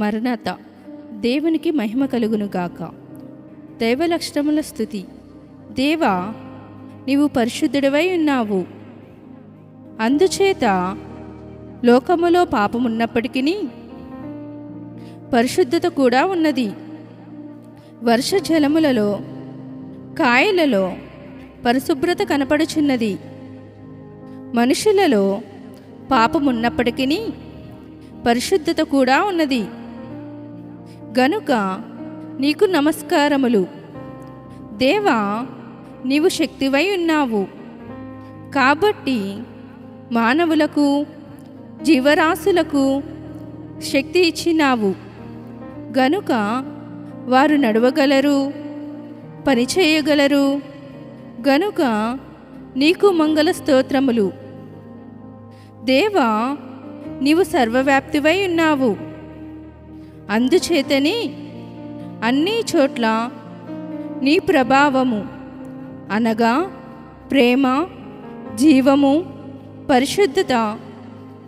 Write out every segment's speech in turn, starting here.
మరణత. దేవునికి మహిమ కలుగునుగాక. దైవలక్షణముల స్తుతి. దేవా, నీవు పరిశుద్ధుడివై ఉన్నావు. అందుచేత లోకములో పాపమున్నప్పటికీ పరిశుద్ధత కూడా ఉన్నది. వర్ష జలములలో కాయలలో పరిశుభ్రత కనపడుచున్నది. మనుషులలో పాపమున్నప్పటికీ పరిశుద్ధత కూడా ఉన్నది. గనుక నీకు నమస్కారములు. దేవా, నీవు శక్తివై ఉన్నావు. కాబట్టి మానవులకు, జీవరాశులకు శక్తి ఇచ్చినావు. గనుక వారు నడవగలరు, పనిచేయగలరు. గనుక నీకు మంగళ స్తోత్రములు. దేవా, నీవు సర్వవ్యాప్తివై ఉన్నావు. అందుచేతనే అన్ని చోట్ల నీ ప్రభావము అనగా ప్రేమ, జీవము, పరిశుద్ధత,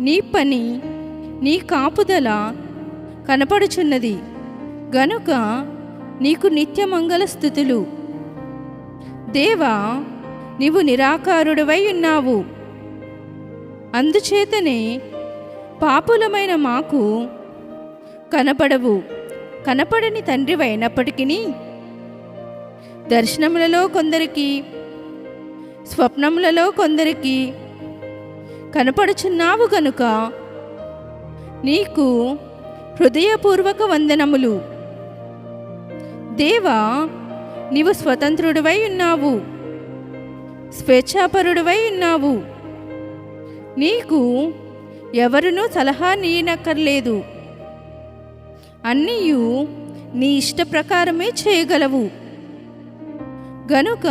నీ పని, నీ కాపుదల కనపడుచున్నది. గనుక నీకు నిత్య మంగళ స్తుతులు. దేవా, నీవు నిరాకారుడవై ఉన్నావు. అందుచేతనే పాపులమైన మాకు కనపడవు. కనపడని తండ్రివైనప్పటికీ దర్శనములలో కొందరికి, స్వప్నములలో కొందరికి కనపడుచున్నావు. గనుక నీకు హృదయపూర్వక వందనములు. దేవా, నీవు స్వతంత్రుడివై ఉన్నావు, స్వేచ్ఛాపరుడివై ఉన్నావు. నీకు ఎవరునూ సలహా నీయనక్కర్లేదు. అన్నీయు నీ ఇష్ట ప్రకారమే చేయగలవు. గనుక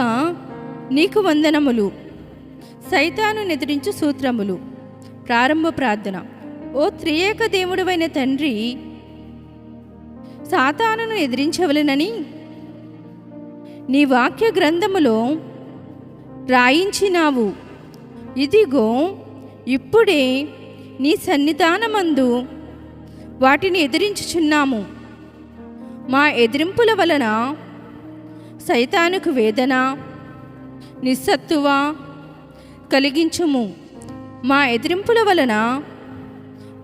నీకు వందనములు. సైతాను ఎదిరించు సూత్రములు. ప్రారంభ ప్రార్థన. ఓ త్రియేక దేవుడవైన తండ్రి, సాతానును ఎదిరించవలెనని నీ వాక్య గ్రంథములో రాయించినావు. ఇదిగో, ఇప్పుడే నీ సన్నిధానమందు వాటిని ఎదిరించుచున్నాము. మా ఎదిరింపుల వలన సైతానుకు వేదన, నిస్సత్తువ కలిగించుము. మా ఎదిరింపుల వలన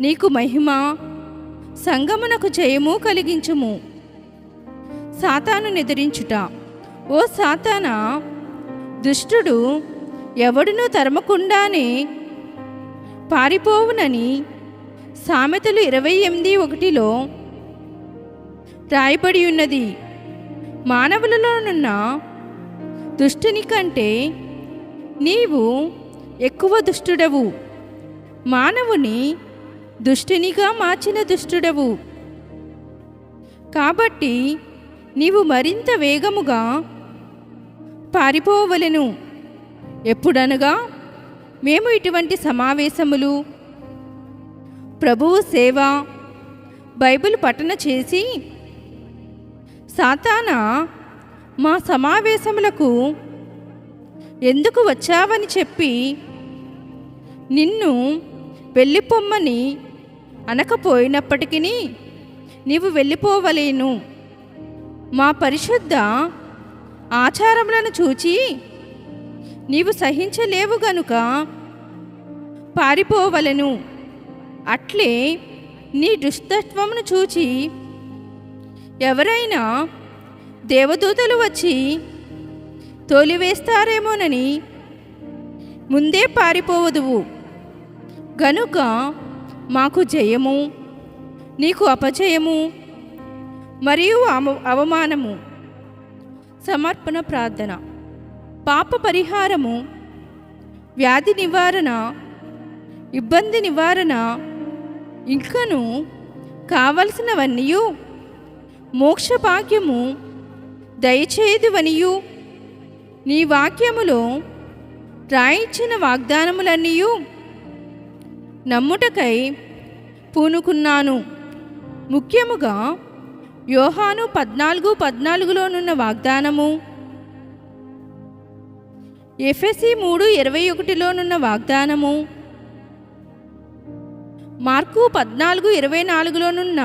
నీకు మహిమ, సంగమునకు జయము కలిగించుము. సాతాను ఎదిరించుట. ఓ సాతానా, దుష్టుడు ఎవడునూ తరమకుండానే పారిపోవునని సామెతలు 28:1 రాయబడి ఉన్నది. మానవులలోనున్న దుష్టుని కంటే నీవు ఎక్కువ దుష్టుడవు. మానవుని దుష్టునిగా మార్చిన దుష్టుడవు. కాబట్టి నీవు మరింత వేగముగా పారిపోవలెను. ఎప్పుడనగా మేము ఇటువంటి సమావేశములు, ప్రభువు సేవ, బైబిల్ పఠన చేసి, సాతానా, మా సమావేశములకు ఎందుకు వచ్చావని చెప్పి నిన్ను వెళ్ళిపోమ్మని అనకపోయినప్పటికీ నీవు వెళ్ళిపోవలేను. మా పరిశుద్ధ ఆచారములను చూచి నీవు సహించలేవు. గనుక పారిపోవలెను. అట్లే నీ దుష్టత్వమును చూచి ఎవరైనా దేవదూతలు వచ్చి తోలివేస్తారేమోనని ముందే పారిపోవదువు. గనుక మాకు జయము, నీకు అపజయము మరియు అవమానము. సమర్పణ ప్రార్థన. పాప పరిహారము, వ్యాధి నివారణ, ఇబ్బంది నివారణ, ఇంకను కావలసినవన్నీ మోక్ష భాగ్యము దయచేదువనియు నీ వాక్యములో రాయించిన వాగ్దానములన్నీ నమ్ముటకై పూనుకున్నాను. ముఖ్యముగా యోహాను 14:14లోనున్న వాగ్దానము, ఎఫెసీ 3:21లోనున్న వాగ్దానము, మార్కు 14:24లోనున్న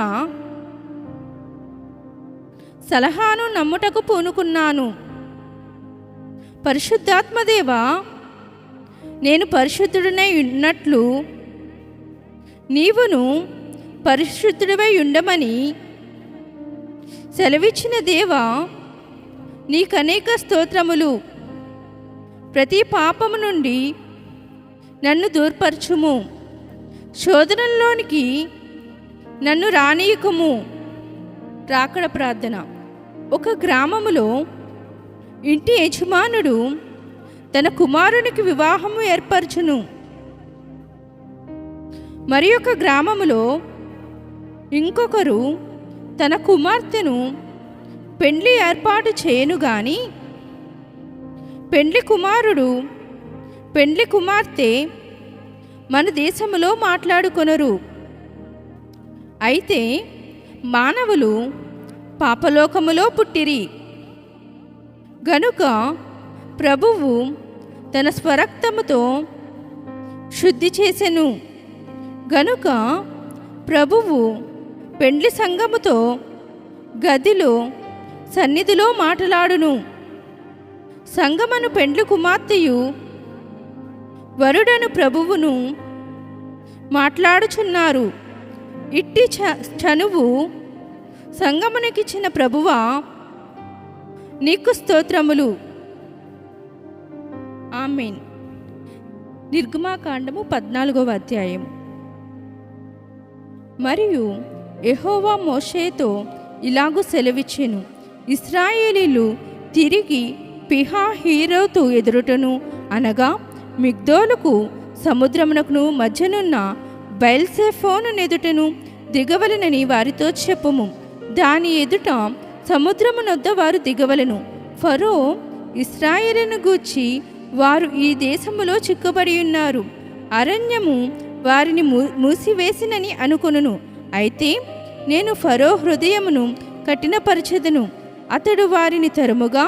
సలహాను నమ్ముటకు పూనుకున్నాను. పరిశుద్ధాత్మదేవా, నేను పరిశుద్ధుడనై ఉన్నట్లు నీవును పరిశుద్ధుడివై ఉండమని సెలవిచ్చిన దేవా, నీకనేక స్తోత్రములు. ప్రతి పాపము నుండి నన్ను దూర్పరచుము, శోధనలోనికి నన్ను రానీయకుము. రాకడ ప్రార్థన. ఒక గ్రామములో ఇంటి యజమానుడు తన కుమారునికి వివాహము ఏర్పరచును. మరి ఒక గ్రామములో ఇంకొకరు తన కుమార్తెను పెండ్లి ఏర్పాటు చేయను గాని పెండ్లి కుమారుడు పెండ్లి కుమార్తె మన దేశములో మాట్లాడుకొనరు. అయితే మానవులు పాపలోకములో పుట్టిరి గనుక ప్రభువు తన స్వరక్తముతో శుద్ధి చేసెను. గనుక ప్రభువు పెండ్లి సంఘముతో గదిలో సన్నిధిలో మాట్లాడును. సంగమను పెండ్లి కుమార్తెయు వరుడను ప్రభువును మాట్లాడుచున్నారు. ఇట్టి చనువు సంగమునకిచ్చిన ప్రభువా, నీకు స్తోత్రములు. ఆమేన్. నిర్గమాకాండము 14వ అధ్యాయం. మరియు యెహోవా మోషేతో ఇలాగు సెలవిచ్చెను, ఇశ్రాయేలీలు తిరిగి పిహహీరోతు ఎదురుటను అనగా మిగ్దోలుకు సముద్రమునకును మధ్యనున్న బయల్సెఫోను ఎదుటను దిగవలెనని వారితో చెప్పుము. దాని ఎదుట సముద్రమునొద్ద వారు దిగవలెను. ఫరో ఇశ్రాయేలును గూర్చి వారు ఈ దేశములో చిక్కుబడి ఉన్నారు, అరణ్యము వారిని మూసివేసినని అనుకొనును. అయితే నేను ఫరో హృదయమును కఠినపరచెదను, అతడు వారిని తరుముగా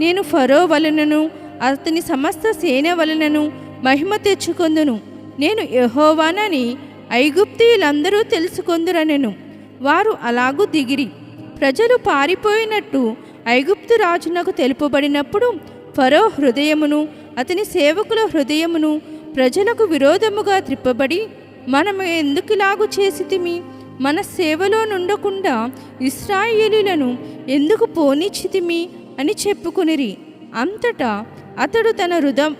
నేను ఫరో వలనను అతని సమస్త సేన వలనను మహిమ తెచ్చుకొందును. నేను యెహోవానని ఐగుప్తీయులందరూ తెలుసుకొందురనెను. వారు అలాగూ దిగిరి. ప్రజలు పారిపోయినట్టు ఐగుప్తు రాజునకు తెలుపబడినప్పుడు ఫరో హృదయమును అతని సేవకుల హృదయమును ప్రజలకు విరోధముగా త్రిప్పబడి, మనము ఎందుకిలాగు చేసితిమి, మన సేవలో నుండకుండా ఇశ్రాయేలీలను ఎందుకు పోనిచ్చితిమి అని చెప్పుకొనిరి. అంతటా అతడు తన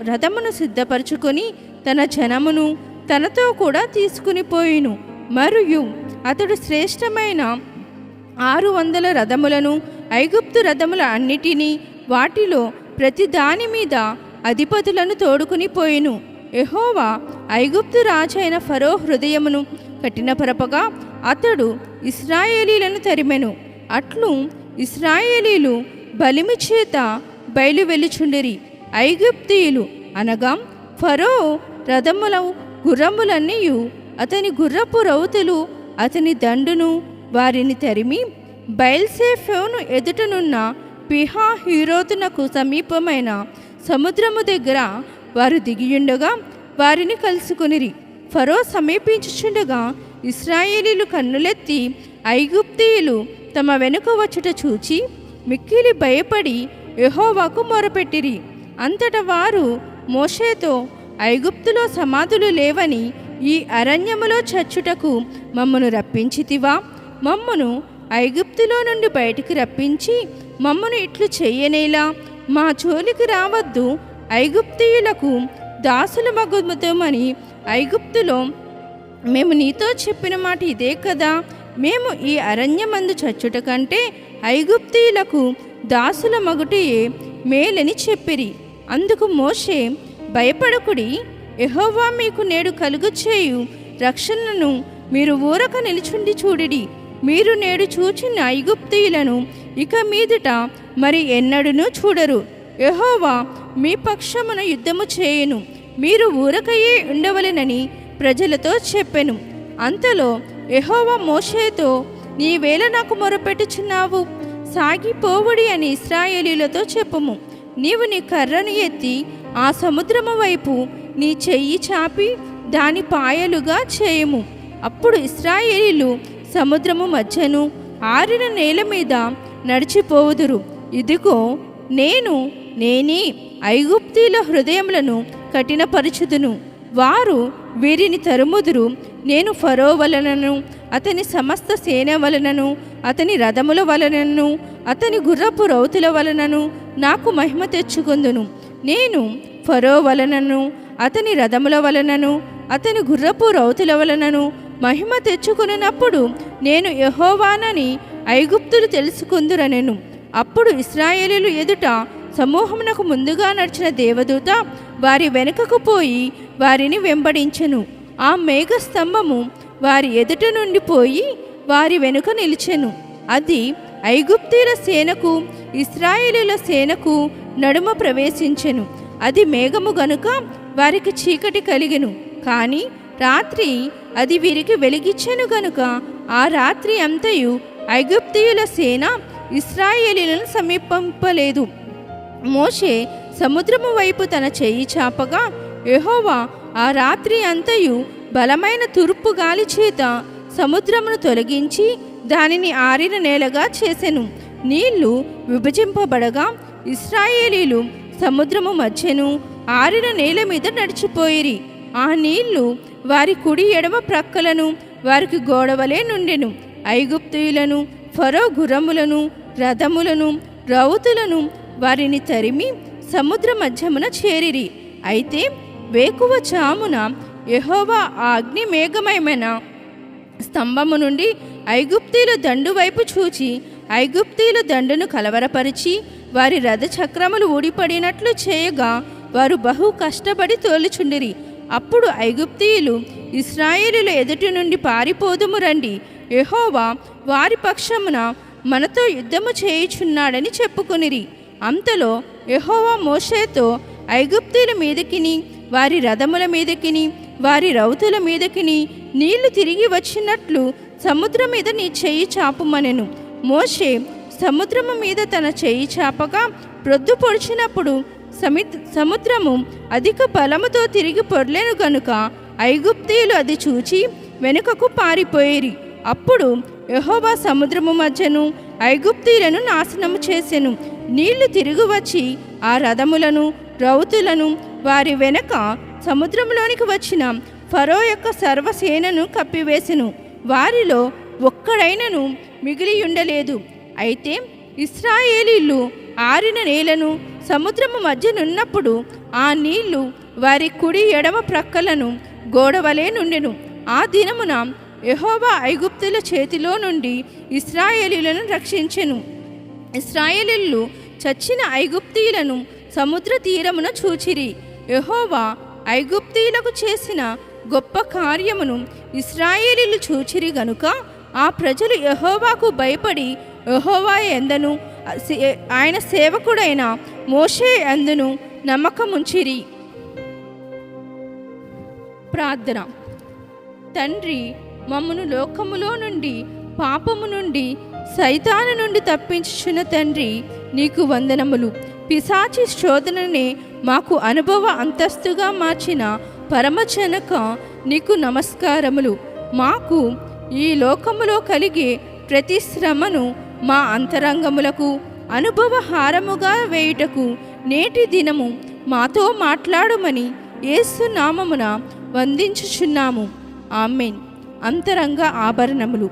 రథమును సిద్ధపరచుకొని తన జనమును తనతో కూడా తీసుకుని పోయిను. మరియు అతడు శ్రేష్టమైన 600 రథములను, ఐగుప్తు రథముల అన్నిటినీ, వాటిలో ప్రతి దాని మీద అధిపతులను తోడుకుని పోయిను. యెహోవా ఐగుప్తు రాజైన ఫరో హృదయమును కఠినపరపగా అతడు ఇశ్రాయేలీలను తరిమెను. అట్లు ఇశ్రాయేలీలు బలిమి చేత బయలు వెలుచుండిరి. ఐగుప్తీయులు అనగా ఫరో రథముల గుర్రములన్నీయు అతని గుర్రపు రౌతులు అతని దండును వారిని తరిమి బయల్సెఫోను ఎదుటనున్న పిహహీరోతునకు సమీపమైన సముద్రము దగ్గర వారు దిగియుండగా వారిని కలుసుకొనిరి. ఫరో సమీపించుచుండగా ఇశ్రాయేలీలు కన్నులెత్తి ఐగుప్తీయులు తమ వెనుక వచ్చుట చూచి మిక్కిలి భయపడి యెహోవాకు మొరపెట్టిరి. అంతటా వారు మోషేతో, ఐగుప్తులో సమాధులు లేవని ఈ అరణ్యములో చచ్చుటకు మమ్మను రప్పించితివా? మమ్మను ఐగుప్తులో నుండి బయటికి రప్పించి మమ్మను ఇట్లు చెయ్యనేలా? మా జోలికి రావద్దు, ఐగుప్తీయులకు దాసులు మగుమని ఐగుప్తులో మేము నీతో చెప్పిన మాట ఇదే కదా. మేము ఈ అరణ్యమందు చచ్చుట కంటే ఐగుప్తీయులకు దాసుల మగుటయే మేలని చెప్పిరి. అందుకు మోషే, భయపడకుడి, యెహోవా మీకు నేడు కలుగచేయు రక్షణను మీరు ఊరక నిలుచుండి చూడిడి. మీరు నేడు చూచిన ఐగుప్తీయులను ఇక మీదట మరి ఎన్నడూనూ చూడరు. యెహోవా మీ పక్షమున యుద్ధము చేయును, మీరు ఊరకయే ఉండవలెనని ప్రజలతో చెప్పెను. అంతలో యెహోవా మోషేతో, నీవేళ నాకు మొరపెట్టుచున్నావు? సాగిపోవుడి అని ఇశ్రాయేలీలతో చెప్పుము. నీవు నీ కర్రను ఎత్తి ఆ సముద్రము వైపు నీ చెయ్యి చాపి దాని పాయలుగా చేయుము. అప్పుడు ఇశ్రాయేలీలు సముద్రము మధ్యను ఆరిన నేల మీద నడిచిపోవుదురు. ఇదిగో నేనే ఐగుప్తీల హృదయములను కఠినపరచుదును. వారు వీరిని తరుముదురు. నేను ఫరో వలనను అతని సమస్త సేన వలనను అతని రథముల వలనను అతని గుర్రపు రౌతుల వలనను నాకు మహిమ తెచ్చుకొందును. నేను ఫరో వలనను అతని రథముల వలనను అతని గుర్రపు రౌతుల వలనను మహిమ తెచ్చుకొనున్నప్పుడు నేను యెహోవానని ఐగుప్తులు తెలుసుకొందురనెను. అప్పుడు ఇశ్రాయేలీయుల ఎదుట సమూహమునకు ముందుగా నడిచిన దేవదూత వారి వెనుకకు పోయి వారిని వెంబడించెను. ఆ మేఘస్తంభము వారి ఎదుట నుండి పోయి వారి వెనుక నిలిచెను. అది ఐగుప్తీయుల సేనకు ఇశ్రాయేలీయుల సేనకు నడుమ ప్రవేశించెను. అది మేఘము గనుక వారికి చీకటి కలిగెను. కానీ రాత్రి అది వీరికి వెలిగిచ్చెను గనుక ఆ రాత్రి అంతయు ఐగుప్తీయుల సేన ఇశ్రాయేలీయులను సమీపింపలేదు. మోషే సముద్రము వైపు తన చెయ్యి చాపగా యెహోవా ఆ రాత్రి అంతయు బలమైన తూర్పు గాలి చేత సముద్రమును తొలగించి దానిని ఆరిన నేలగా చేసెను. నీళ్లు విభజింపబడగా ఇశ్రాయేలీయులు సముద్రము మధ్యను ఆరిన నేల మీద నడిచిపోయిరి. ఆ నీళ్లు వారి కుడి ఎడమ ప్రక్కలను వారికి గోడవలే నుండెను. ఐగుప్తీయులను ఫరో గుర్రములను రథములను రౌతులను వారిని తరిమి సముద్ర మధ్యమున చేరిరి. అయితే వేకువ చామున యెహోవా ఆ అగ్ని మేఘమయమైన స్తంభము నుండి ఐగుప్తీయుల దండు వైపు చూచి ఐగుప్తీయుల దండును కలవరపరిచి వారి రథ చక్రములు ఊడిపడినట్లు చేయగా వారు బహు కష్టపడి తోలుచుండిరి. అప్పుడు ఐగుప్తీయులు ఇశ్రాయేలీయుల ఎదుటి నుండి పారిపోదుము రండి, యెహోవా వారి పక్షమున మనతో యుద్ధము చేయుచున్నాడని చెప్పుకొనిరి. అంతలో యెహోవా మోషేతో ఐగుప్తీయుల మీదకిని వారి రథముల మీదకిని వారి రౌతుల మీదకిని నీళ్లు తిరిగి వచ్చినట్లు సముద్రం మీద నీ చెయ్యి చాపుమనెను. మోషే సముద్రము మీద తన చెయ్యి చాపగా ప్రొద్దు పొడిచినప్పుడు సముద్రము అధిక బలముతో తిరిగి పొర్లెను గనుక ఐగుప్తీయులు అది చూచి వెనుకకు పారిపోయిరి. అప్పుడు యెహోవా సముద్రము మధ్యను ఐగుప్తీయులను నాశనము చేసెను. నీళ్లు తిరిగి వచ్చి ఆ రథములను రౌతులను వారి వెనక సముద్రంలోనికి వచ్చిన ఫరో యొక్క సర్వసేనను కప్పివేసెను. వారిలో ఒక్కడైనను మిగిలియుండలేదు. అయితే ఇశ్రాయేలీయులు ఆరిన నేలను సముద్రము మధ్యనున్నప్పుడు ఆ నీళ్లు వారి కుడి ఎడమ ప్రక్కలను గోడవలే నుండెను. ఆ దినమున యెహోవా ఐగుప్తుల చేతిలో నుండి ఇశ్రాయేలీయులను రక్షించెను. ఇశ్రాయేలీయులు చచ్చిన ఐగుప్తీయులను సముద్ర తీరమున చూచిరి. యెహోవా ఐగుప్తీయులకు చేసిన గొప్ప కార్యమును ఇశ్రాయేలీయులు చూచిరి గనుక ఆ ప్రజలు యెహోవాకు భయపడి యెహోవా యందును ఆయన సేవకుడైన మోషే యందును నమ్మకముంచిరి. ప్రార్థన. తండ్రి, మమ్మను లోకములో నుండి పాపము నుండి సైతాను నుండి తప్పించుచున్న తండ్రి, నీకు వందనములు. పిశాచి శోధననే మాకు అనుభవ అంతస్తుగా మార్చిన పరమజనక నీకు నమస్కారములు. మాకు ఈ లోకములో కలిగే ప్రతి శ్రమను మా అంతరంగములకు అనుభవ హారముగా వేయుటకు నేటి దినము మాతో మాట్లాడుమని యేసు నామమున వందించుచున్నాము. ఆమేన్. అంతరంగ ఆభరణములు.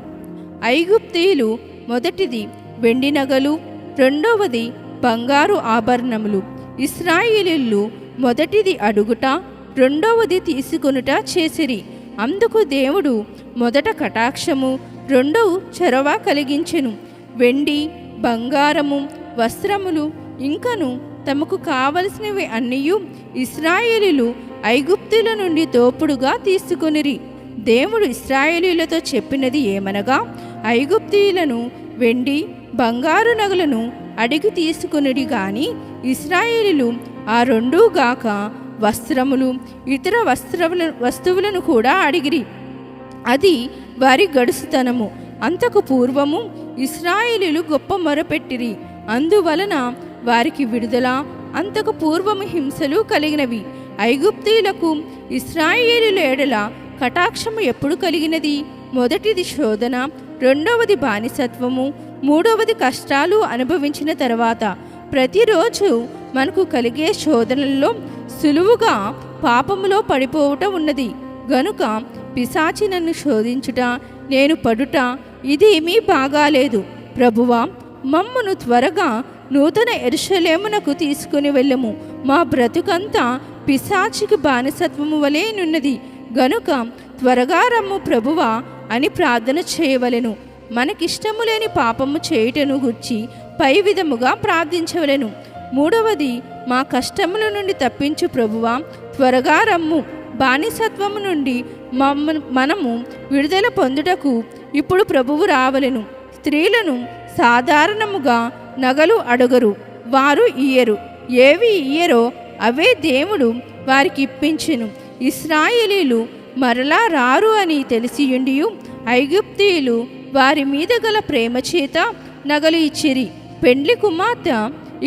ఐగుప్తీయులు మొదటిది వెండి నగలు, రెండవది బంగారు ఆభరణములు. ఇశ్రాయేలీయులు మొదటిది అడుగుట, రెండవది తీసుకొనుట చేసిరి. అందుకు దేవుడు మొదట కటాక్షము, రెండవ చొరవ కలిగించెను. వెండి, బంగారము, వస్త్రములు ఇంకను తమకు కావలసినవి అన్నీయు ఇశ్రాయేలీయులు ఐగుప్తుల నుండి దోపుడుగా తీసుకొనిరి. దేవుడు ఇశ్రాయేలీయులతో చెప్పినది ఏమనగా, ఐగుప్తీయులను వెండి బంగారు నగలను అడిగి తీసుకొనిడి గాని ఇశ్రాయేలీయులు ఆ రెండూ గాక వస్త్రములు ఇతర వస్తువులను కూడా అడిగిరి. అది వారి గడుసుతనము. అంతకు పూర్వము ఇశ్రాయేలీయులు గొప్ప మొరపెట్టిరి, అందువలన వారికి విడుదల. అంతకు పూర్వము హింసలు కలిగినవి. ఐగుప్తీయులకు ఇశ్రాయేలీయుల ఎడల కటాక్షము ఎప్పుడు కలిగినది? మొదటిది శోధన, రెండవది బానిసత్వము, మూడవది కష్టాలు అనుభవించిన తర్వాత ప్రతిరోజు మనకు కలిగే శోధనల్లో సులువుగా పాపములో పడిపోవటం ఉన్నది. గనుక పిశాచి నన్ను శోధించుట, నేను పడుట ఇదేమీ బాగాలేదు. ప్రభువా, మమ్మును త్వరగా నూతన యెరూషలేమునకు తీసుకుని వెళ్ళము. మా బ్రతుకంతా పిశాచికి బానిసత్వము వలెనున్నది. గనుక త్వరగా రమ్ము ప్రభువా అని ప్రార్థన చేయవలెను. మనకిష్టము లేని పాపము చేయుటను గుర్చి పై విధముగా ప్రార్థించవలెను. మూడవది, మా కష్టముల నుండి తప్పించు ప్రభువా, త్వరగా రమ్ము. బానిసత్వము నుండి మనము విడుదల పొందుటకు ఇప్పుడు ప్రభువు రావలెను. స్త్రీలను సాధారణముగా నగలు అడుగరు, వారు ఇయ్యరు. ఏవి ఇయ్యరో అవే దేవుడు వారికి ఇప్పించెను. ఇశ్రాయేలీలు మరలా రారు అని తెలిసియుండియు ఐగుప్తీయులు వారి మీద గల ప్రేమ చేత నగలు ఇచ్చిరి. పెండ్లి కుమార్తె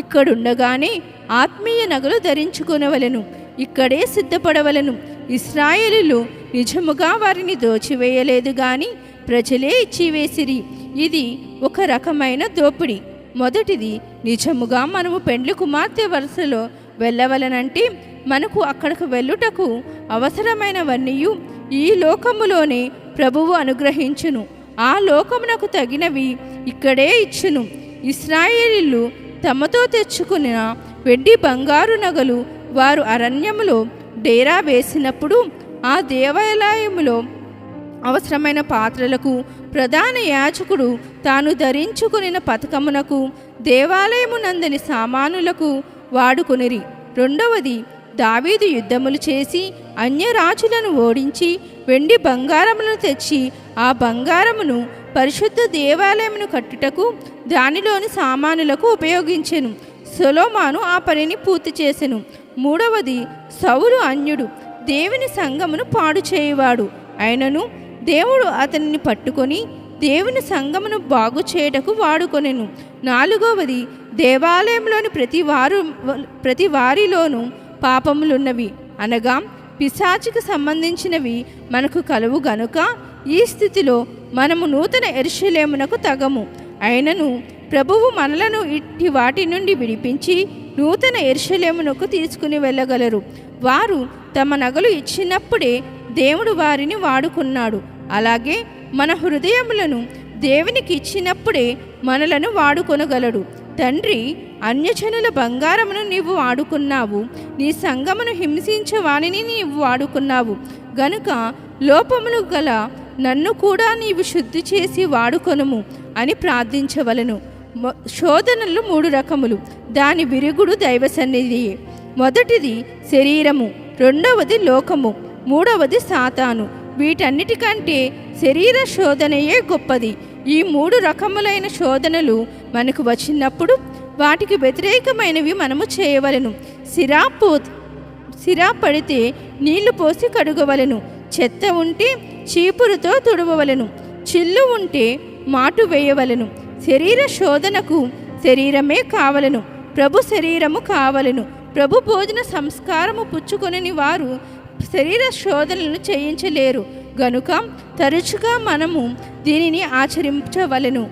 ఇక్కడుండగానే ఆత్మీయ నగలు ధరించుకొనవలెను, ఇక్కడే సిద్ధపడవలెను. ఇశ్రాయేలీలు నిజముగా వారిని దోచివేయలేదు గాని ప్రజలే ఇచ్చివేసిరి. ఇది ఒక రకమైన దోపిడి. మొదటిది, నిజముగా మనము పెండ్లి కుమార్తె వరుసలో వెళ్ళవలనంటే మనకు అక్కడికి వెళ్ళుటకు అవసరమైనవన్నీ ఈ లోకములోనే ప్రభువు అనుగ్రహించును. ఆ లోకమునకు తగినవి ఇక్కడే ఇచ్చును. ఇశ్రాయేలీలు తమతో తెచ్చుకున్న వెండి బంగారు నగలు వారు అరణ్యములో డేరా వేసినప్పుడు ఆ దేవాలయములో అవసరమైన పాత్రలకు ప్రధాన యాజకుడు తాను ధరించుకుని పతకమునకు దేవాలయమునందలి సామానులకు వాడుకొనిరి. రెండవది, దావీదు యుద్ధములు చేసి అన్యరాజులను ఓడించి వెండి బంగారములను తెచ్చి ఆ బంగారమును పరిశుద్ధ దేవాలయమును కట్టుటకు దానిలోని సామానులకు ఉపయోగించెను. సొలొమోను ఆ పనిని పూర్తి చేసెను. మూడవది, సౌలు అన్యుడు, దేవుని సంఘమును పాడు చేయువాడు. అయినను దేవుడు అతనిని పట్టుకొని దేవుని సంఘమును బాగు చేయుటకు వాడుకొనెను. నాలుగవది, దేవాలయంలోని ప్రతి వారిలోనూ పాపములున్నవి, అనగా పిశాచికి సంబంధించినవి మనకు కలువు గనుక ఈ స్థితిలో మనము నూతన యెరూషలేమునకు తగము. అయినను ప్రభువు మనలను ఇట్టి వాటి నుండి విడిపించి నూతన యెరూషలేమునకు తీసుకుని వెళ్ళగలరు. వారు తమ నగలు ఇచ్చినప్పుడే దేవుడు వారిని వాడుకున్నాడు. అలాగే మన హృదయములను దేవునికి ఇచ్చినప్పుడే మనలను వాడుకొనగలడు. తండ్రి, అన్యజనుల బంగారమును నీవు వాడుకున్నావు, నీ సంఘమును హింసించే వాణిని నీవు వాడుకున్నావు. గనుక లోపములు గల నన్ను కూడా నీవు శుద్ధి చేసి వాడుకొనుము అని ప్రార్థించవలను. శోధనలు 3 రకములు. దాని విరుగుడు దైవ సన్నిధియే. మొదటిది శరీరము, రెండవది లోకము, మూడవది సాతాను. వీటన్నిటికంటే శరీర శోధనయే గొప్పది. ఈ 3 రకములైన శోధనలు మనకు వచ్చినప్పుడు వాటికి వ్యతిరేకమైనవి మనము చేయవలెను. సిరా పడితే నీళ్లు పోసి కడుగవలెను. చెత్త ఉంటే చీపురుతో తుడవవలెను. చిల్లు ఉంటే మాటు వేయవలెను. శరీర శోధనకు శరీరమే కావలెను, ప్రభు శరీరము కావలెను. ప్రభు భోజన సంస్కారము పుచ్చుకొనని వారు శరీర శోధనలను చేయించలేరు. గనుక తరచుగా మనము దీనిని ఆచరించవలెను.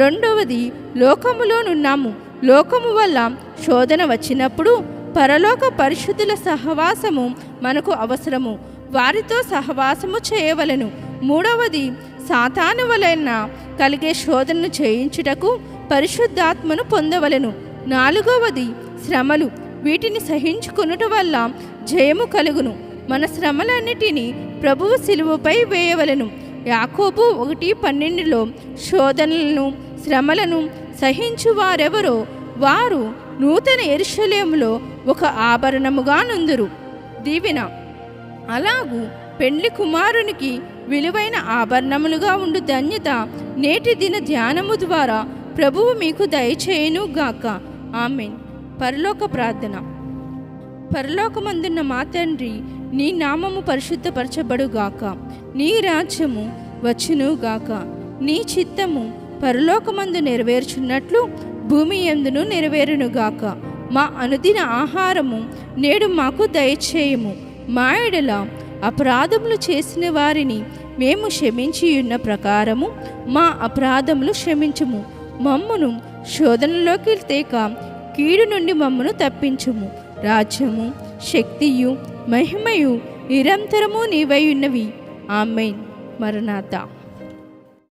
రెండవది, లోకములోనున్నాము. లోకము వల్ల శోధన వచ్చినప్పుడు పరలోక పరిశుద్ధుల సహవాసము మనకు అవసరము. వారితో సహవాసము చేయవలెను. మూడవది, సాతాను వలన కలిగే శోధనను చేయించుటకు పరిశుద్ధాత్మను పొందవలెను. నాలుగవది, శ్రమలు. వీటిని సహించుకొనుట వల్ల జయము కలుగును. మన శ్రమలన్నిటినీ ప్రభువు శిలువపై వేయవలెను. యాకోబు 1:12లో శోధనలను శ్రమలను సహించువారెవరో వారు నూతన యెరూషలేములో ఒక ఆభరణముగా నుందురు. దీవెన. అలాగూ పెండ్లి కుమారునికి విలువైన ఆభరణములుగా ఉండు ధన్యత నేటి దిన ధ్యానము ద్వారా ప్రభువు మీకు దయచేయును గాక. ఆమేన్. పరలోక ప్రార్థన. పరలోకమందున్న మా తండ్రి, నీ నామము పరిశుద్ధపరచబడుగాక. నీ రాజ్యము వచ్చునుగాక. నీ చిత్తము పరలోకమందు నెరవేర్చున్నట్లు భూమి యందును నెరవేరునుగాక. మా అనుదిన ఆహారము నేడు మాకు దయచేయము. మా ఎడల అపరాధములు చేసిన వారిని మేము క్షమించి ఉన్న ప్రకారము మా అపరాధములు క్షమించుము. మమ్మును శోధనలోకి తేక కీడు నుండి మమ్మను తప్పించుము. రాజ్యము, శక్తియు, మహిమయు నిరంతరము నీవై ఉన్నవి. ఆమేన్. మరణాత.